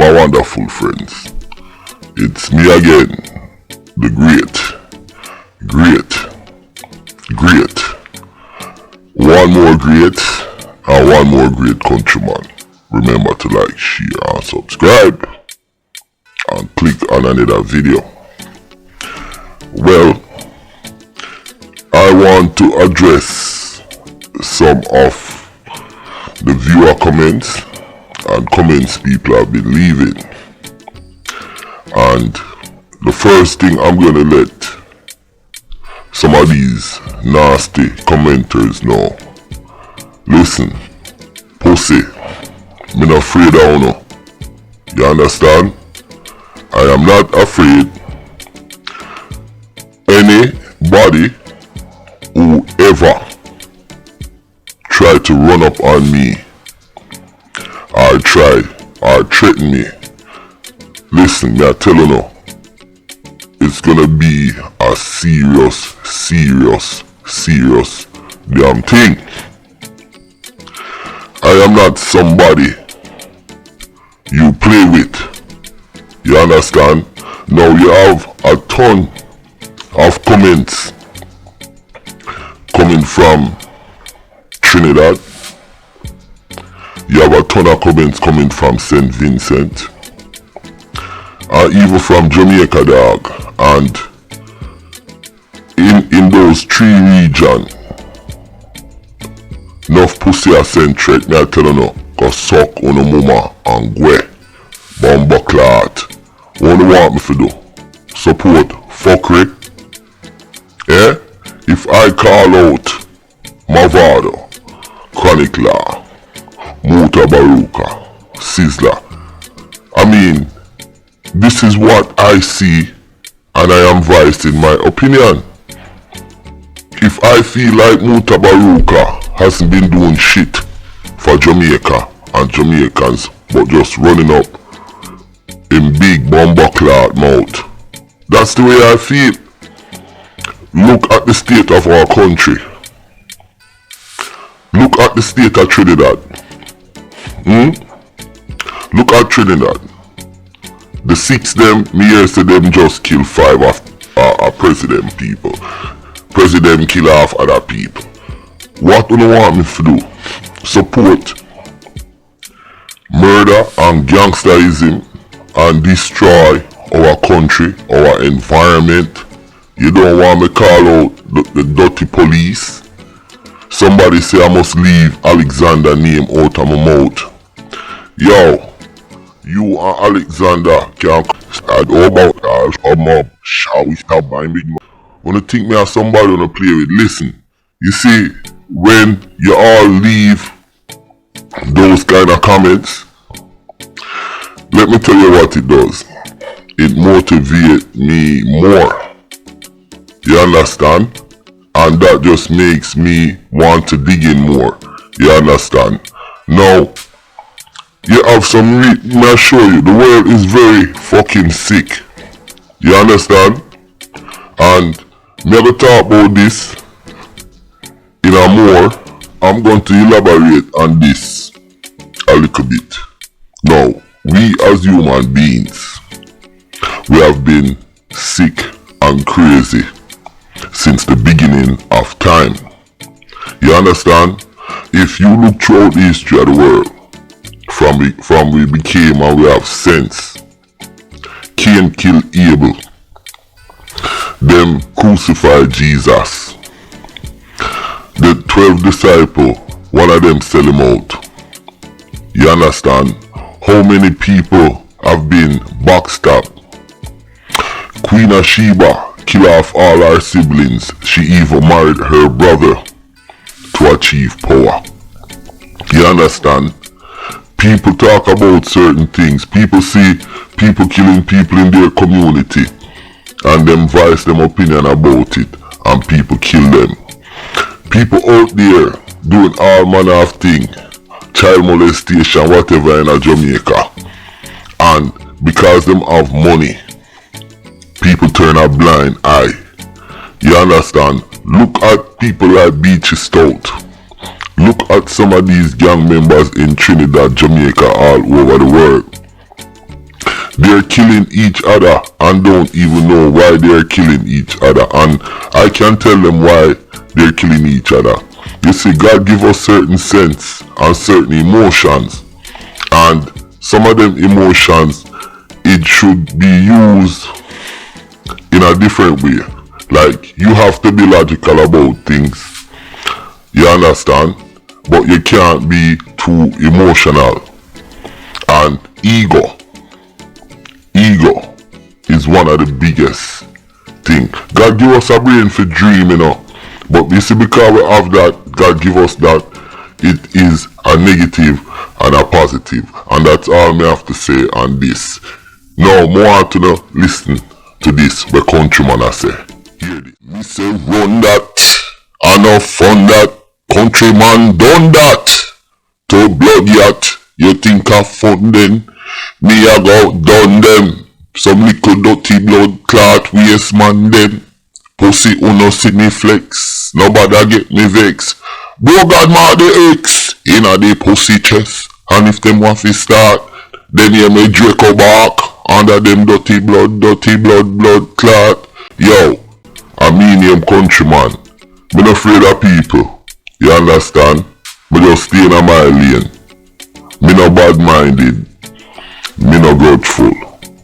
my wonderful friends. It's me again, the great. One more great and one more great countryman. Remember to like, share and subscribe and click on another video. Well, I want to address some of the viewer comments and comments people have been leaving. And the first thing I'm gonna let some of these nasty commenters know. Listen, pussy, me not afraid of no. You understand? I am not afraid. Anybody who ever try to run up on me or threaten me, listen, me I tell you now, it's gonna be a serious damn thing. I am not somebody you play with. You understand? Now you have a ton of comments coming from Trinidad. You have a ton of comments coming from St. Vincent. Even from Jamaica, dog. And in those three regions, enough pussy a send threat, me I tell you no, cause suck on a mama and gwe, bomba clot. What do you want me to do? Support fuckery? Eh? If I call out Mavado, Chronic Law, Muta Baruka, Sizzler, I mean, this is what I see and I am voicing my opinion. If I feel like Muta Baruka hasn't been doing shit for Jamaica and Jamaicans but just running up in big bomber cloud mouth, that's the way I feel. Look at the state of our country. Look at the state of Trinidad. Look at Trinidad. The six them, me hear say them just kill five of president people. President kill off other people. What do you want me to do? Support murder and gangsterism and destroy our country, our environment. You don't want me to call out the dirty police. Somebody say I must leave Alexander name out of my mouth. Yo, you and Alexander can't go about us. Shall we stop buying big money? Wanna think me as somebody wanna play with? Listen, you see, when you all leave those kind of comments, let me tell you what it does. It motivates me more. You understand? And that just makes me want to dig in more. You understand? Now, you have some may I show you, the world is very fucking sick. You understand? And me gonna talk about this in a more. I'm going to elaborate on this a little bit. Now, we as human beings, we have been sick and crazy since the beginning of time. You understand? If you look throughout the history of the world, from we became and we have sense, Cain killed Abel, them crucified Jesus, the 12 disciples, one of them sell him out. You understand? How many people have been backstabbed? Queen of Sheba kill off all her siblings. She even married her brother to achieve power. You understand? People talk about certain things. People see people killing people in their community and them voice them opinion about it and people kill them. People out there doing all manner of things, child molestation, whatever in Jamaica, and because them have money, people turn a blind eye. You understand? Look at people like Beachy Stout. Look at some of these gang members in Trinidad, Jamaica, all over the world. they're killing each other and don't even know why they're killing each other. And I can tell them why they're killing each other. You see, God give us certain sense and certain emotions, and some of them emotions, it should be used in a different way. Like, you have to be logical about things, you understand, but you can't be too emotional. And ego is one of the biggest thing. God give us a brain for dream, you know, but you see, because we have that, God give us that, it is a negative and a positive, and that's all me have to say on this. Now, more to know, listen to this, the countryman I say. Hear this. Me say run that, and no fun that, countryman done that. To blood yacht, you think of fun then? Me a go done them. Some little dirty blood clot waste man them. Pussy uno see me flex, nobody get me vex. Bro God ma the X inna the pussy chest, and if them want to start, then hear me Draco bark under them dirty blood clot. Yo, I mean him countryman. Me not afraid of people, you understand? Me just stay in my lane. Me no bad minded, me no grudgeful,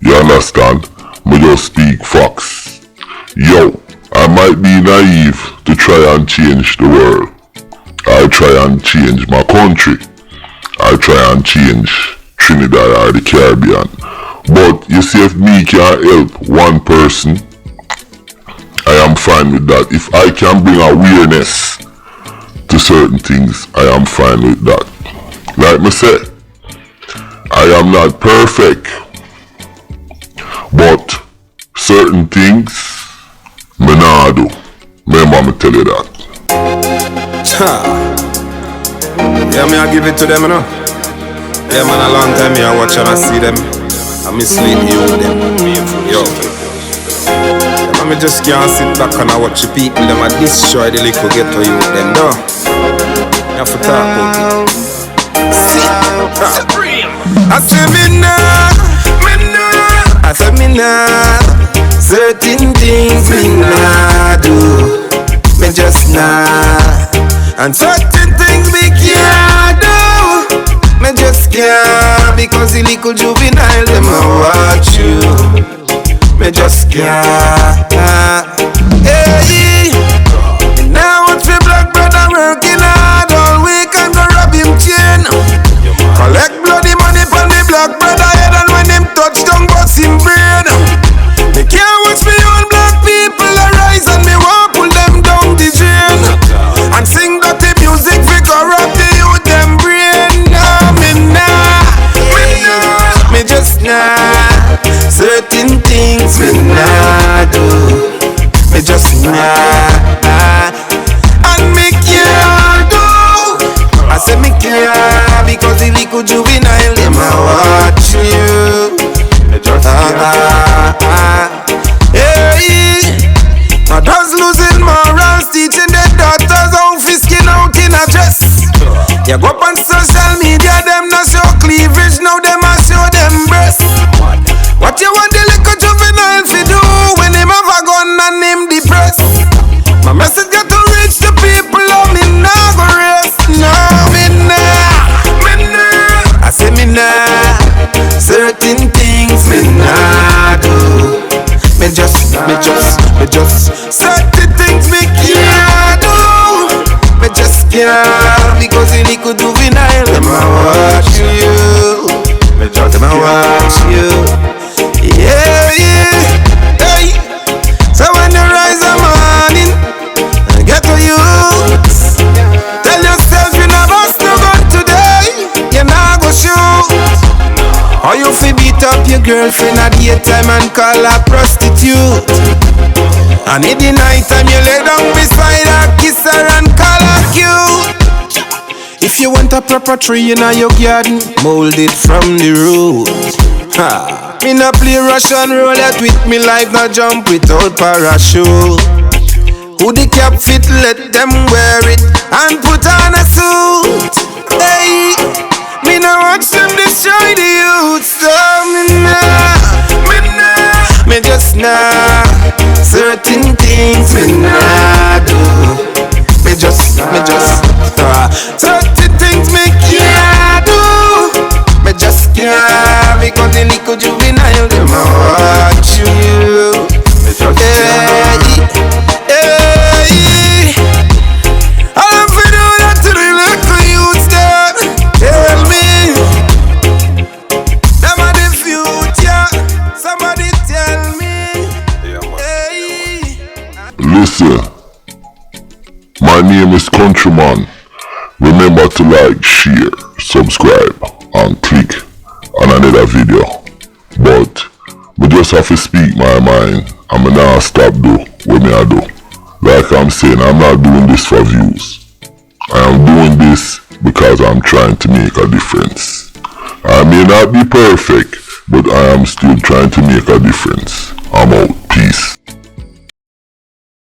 you understand? Me just speak facts. Yo, I might be naive to try and change the world. I try and change my country. I try and change Trinidad or the Caribbean. But you see, if me can help one person, I am fine with that. If I can bring awareness to certain things, I am fine with that. Like me say, I am not perfect, but certain things me nah do. Remember me tell you that. Yeah, me I give it to them, you know. Yeah, man, a long time me I watch and I see them. I mislead you with them. Yo. Yeah, man, me just can't sit back and I watch the people them I destroy the little ghetto you with them, no. You have to talk about it. See? I say me nah. I say me nah. Certain things me nah do. Me just nah. And certain things me can't do. Me just can't, because the little juvenile them a watch you. Me just can't. Hey, now what's the black brother working hard all week and go rob him chain. Collect bloody money from the black brother head, and when him touch down bust him brain. Me can't watch me own black people arise and me won't pull them down the drain and sing dirty music fi corrupt the youth them brain. Nah, me just nah. Certain things me nah do. Me just nah. And me can't do. I say me can't, because the little juvenile them a watch you. Me just hey, mothers losing morals, teaching their daughters how to skin out in a dress. You go up on social media, them not show cleavage, now them a show them breasts. What you want the little juvenile to do when him have a gun and him depressed? My message got to reach the people, oh me nah go rest. No, me nah. I say me nah. Certain things me nah do. Me just certain things me can't do. Me just can't, because the little juvenile them a watch you. Me just them a watch you. Yeah. Hey. So when you rise a morning and get to youth, tell yourself you never still gun today. You nah go shoot. Or you fi beat up your girlfriend at daytime and call her prostitute. And in the night time you lay down beside her, kiss her and call her cute. If you want a proper tree in your garden, mold it from the root. Ha. Me not play Russian roulette with me life, not jump without parachute. Who the cap fit, let them wear it and put on a suit. Hey, me no watch them destroy the youth, so me nah. nah. Certain things me nah do. Me just certain things me can't do. Me just can't, because the little juvenile them a watch you. Hey, all I'm for do that to the little youths them. Tell me, them are the future. Somebody tell me. Hey. Listen, my name is Countryman. Remember to like, share, subscribe, and click on another video. But we just have to speak my mind, and me not stop do what me I do. Like I'm saying, I'm not doing this for views. I am doing this because I'm trying to make a difference. I may not be perfect, but I am still trying to make a difference. I'm out.